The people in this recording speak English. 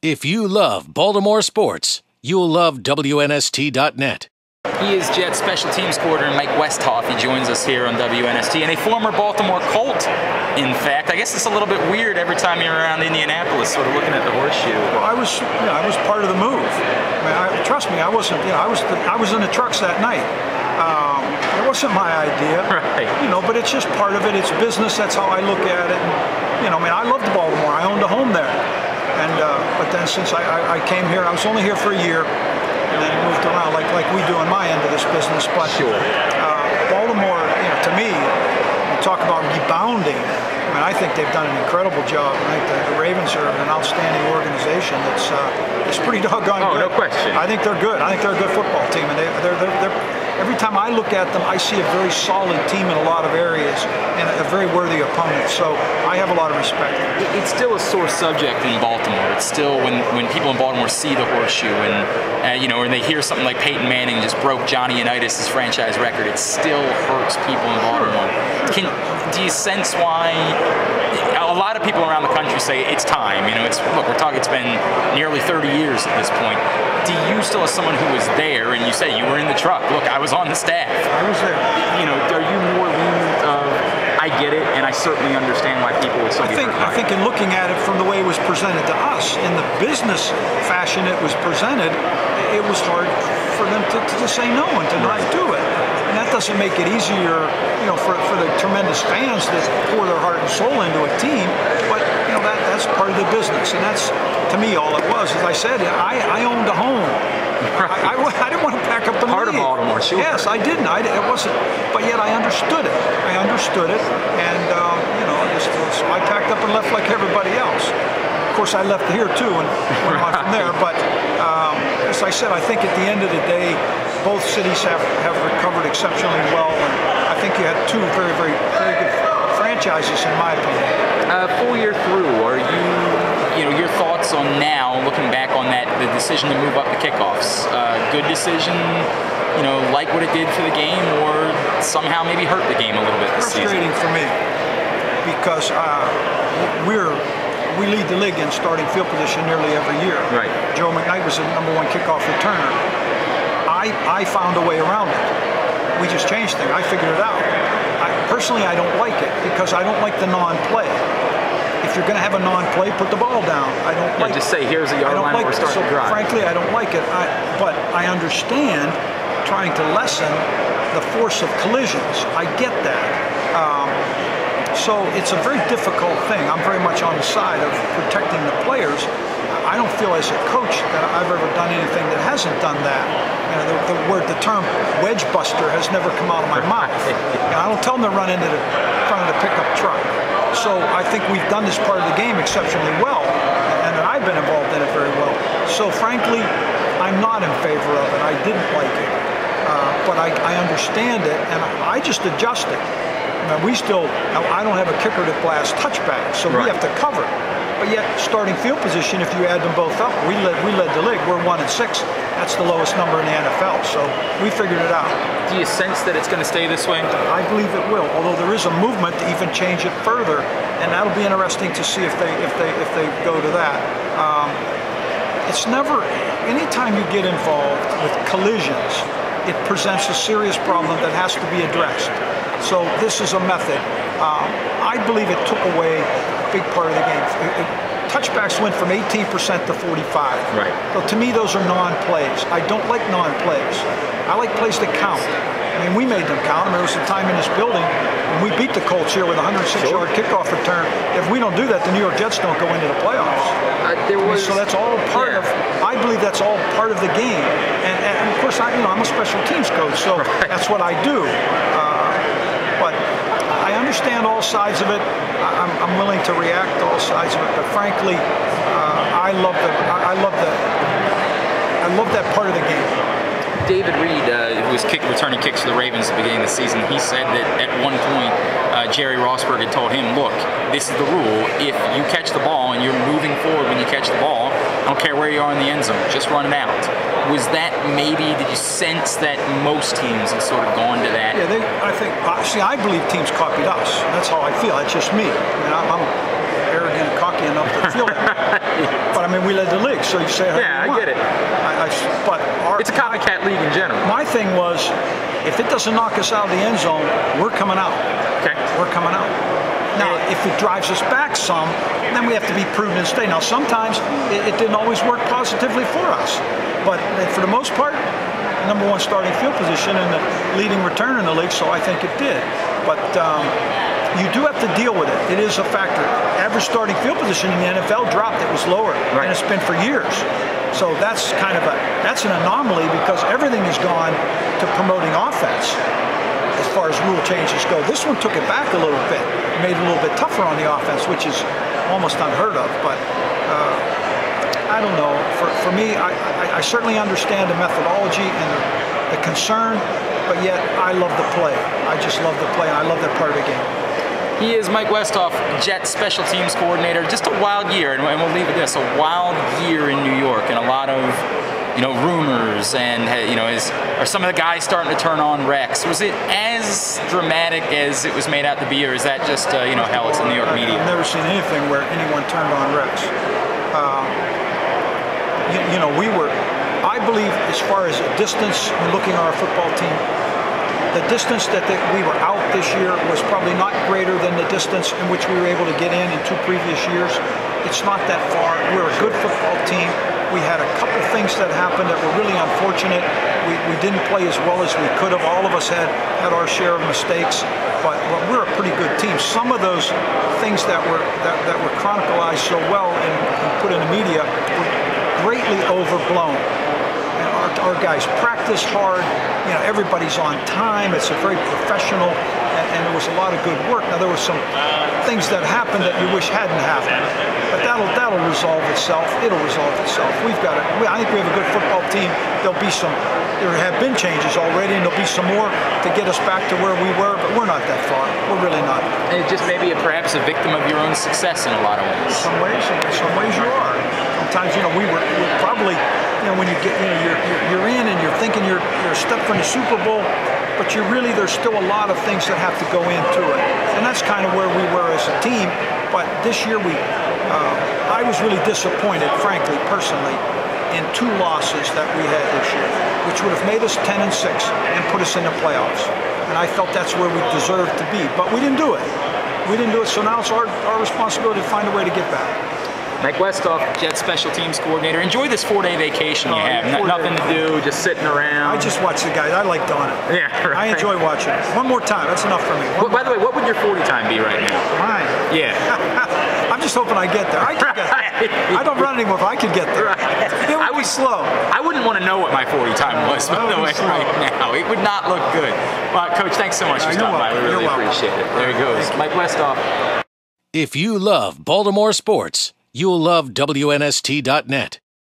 If you love Baltimore sports, you'll love WNST.net. He is Jets special teams coordinator Mike Westhoff. He joins us here on WNST, and a former Baltimore Colt, in fact. I guess it's a little bit weird every time you're around Indianapolis, sort of looking at the horseshoe. Well, I was part of the move. I mean, trust me, I wasn't. I was in the trucks that night. It wasn't my idea, right? But it's just part of it. It's business. That's how I look at it. And, I loved Baltimore. I owned a home there, and but then since I came here, I was only here for a year. And then moved around like we do on my end of this business. But sure. Baltimore, to me, you talk about rebounding. I think they've done an incredible job. I think the Ravens are an outstanding organization. It's pretty doggone good. No question. I think they're good. I think they're a good football team, and they're every time I look at them, I see a very solid team in a lot of areas and a very worthy opponent. So I have a lot of respect. It's still a sore subject in Baltimore. It's still when people in Baltimore see the horseshoe and or they hear something like Peyton Manning just broke Johnny Unitas' franchise record, it still hurts people in Baltimore. Do you sense why a lot of people around the country say it's time? It's been nearly 30 years at this point. Do you still, as someone who was there, and you say you were in the truck? Look, I was on the staff. I was there. Are you more lenient of I get it, and I certainly understand why people would still be hurt? I think in looking at it from the way it was presented to us, in the business fashion it was presented, it was hard for them to say no and to not do it. And that doesn't make it easier, for the tremendous fans that pour their heart and soul into a team. But that's part of the business, and that's, to me, all it was. As I said, I owned a home. I didn't want to pack up and part leave. Of Baltimore, sure. Yes, I didn't. It wasn't. But yet I understood it. And so I packed up and left like everybody else. Of course, I left here too and went on from there. But as I said, I think at the end of the day, both cities have recovered exceptionally well. And I think you had two very, very, very good franchises, in my opinion. Full year through, are your thoughts on now, looking back on the decision to move up the kickoffs? Good decision, like what it did for the game, or somehow maybe hurt the game a little bit this season? Frustrating for me, because we lead the league in starting field position nearly every year. Right. Joe McKnight was the #1 kickoff returner. I found a way around it. We just changed things. I figured it out. Personally, I don't like it because I don't like the non-play. If you're going to have a non-play, put the ball down. I don't like just say, here's a yard line, we're starting to drive. Frankly, I don't like it. But I understand trying to lessen the force of collisions. I get that. So it's a very difficult thing. I'm very much on the side of protecting the players. I don't feel as a coach that I've ever done anything that hasn't done that. The term wedge buster has never come out of my mouth. And I don't tell them to run into the front of the pickup truck. So I think we've done this part of the game exceptionally well, and I've been involved in it very well. So frankly, I'm not in favor of it. I didn't like it, but I understand it, and I just adjust it. I don't have a kicker that blasts touchbacks, so we have to cover. But yet, starting field position, if you add them both up, we led the league. We're 1-6. That's the lowest number in the NFL. So we figured it out. Do you sense that it's going to stay this way? I believe it will. Although there is a movement to even change it further, and that'll be interesting to see if they go to that. It's never. Anytime you get involved with collisions, it presents a serious problem that has to be addressed. So this is a method. I believe it took away a big part of the game. Touchbacks went from 18% to 45%. Right. So to me, those are non-plays. I don't like non-plays. I like plays that count. We made them count. There was a time in this building when we beat the Colts here with a 106-yard kickoff return. If we don't do that, the New York Jets don't go into the playoffs. So that's all part of. I believe that's all part of the game. And of course, I'm a special teams coach, so that's what I do. But I understand all sides of it. I'm willing to react to all sides of it. But frankly, I love that part of the game. David Reed, who was returning kicks for the Ravens at the beginning of the season, he said that at one point Jerry Rossberg had told him, look, this is the rule. If you catch the ball and you're moving forward when you catch the ball, I don't care where you are in the end zone, just run it out. Was that did you sense that most teams have sort of gone to that? Yeah, I believe teams copied us. That's how I feel. It's just me. arrogant and cocky enough to feel that. But I mean, we led the league, so you say, yeah, I get it. But it's a copycat league in general. My thing was, if it doesn't knock us out of the end zone, we're coming out. Okay. We're coming out. Now, if it drives us back some, then we have to be prudent and stay. Now, sometimes it didn't always work positively for us, but for the most part, #1 starting field position and the leading return in the league, so I think it did. But you do have to deal with it. It is a factor. Average starting field position in the NFL dropped. It was lower, and it's been for years. So that's kind of an anomaly because everything has gone to promoting offense as far as rule changes go. This one took it back a little bit, made it a little bit tougher on the offense, which is almost unheard of. But I don't know. For me, I certainly understand the methodology and the concern, but yet I love the play. I just love the play. I love that part of the game. He is Mike Westhoff, Jets special teams coordinator. Just a wild year, and we'll leave it this: a wild year in New York, and a lot of rumors, and are some of the guys starting to turn on Rex? Was it as dramatic as it was made out to be, or is that just hell? It's the New York media. I've never seen anything where anyone turned on Rex. We were, I believe, as far as distance, when looking at our football team, the distance that we were out this year was probably not greater than the distance in which we were able to get in 2 previous years. It's not that far. We're a good football team. We had a couple things that happened that were really unfortunate. We didn't play as well as we could have. All of us had our share of mistakes, but we're a pretty good team. Some of those things that were chronicled so well and put in the media were greatly overblown. And our guys practice hard. Everybody's on time. It's a very professional, and there was a lot of good work. Now there were some things that happened that you wish hadn't happened, but that'll resolve itself. It'll resolve itself. I think we have a good football team. There have been changes already, and there'll be some more to get us back to where we were, but we're not that far. We're really not. And it just maybe perhaps a victim of your own success in a lot of ways. In some ways you are. Sometimes we're probably when you get you're in and you're thinking you're a step from the Super Bowl, but there's still a lot of things that have to go into it, and that's kind of where we were as a team. But this year I was really disappointed, frankly, personally, in 2 losses that we had this year, which would have made us 10-6 and put us in the playoffs. And I felt that's where we deserved to be, but we didn't do it. So now it's our responsibility to find a way to get back. Mike Westhoff, Jets special teams coordinator. Enjoy this 4-day vacation you have. Nothing to do, just sitting around. I just watch the guys. I like doing it. Yeah, right. I enjoy watching it. One more time. That's enough for me. By the way, what would your 40 time be right now? Mine? Yeah. I'm just hoping I get there. I can get there. I don't run anymore, but I could get there. Right. It would be slow. I wouldn't want to know what my 40 time was, by the way, right now. It would not look good. Well, Coach, thanks so much for stopping by. We really appreciate it. There he goes. Mike Westhoff. If you love Baltimore sports, you'll love WNST.net.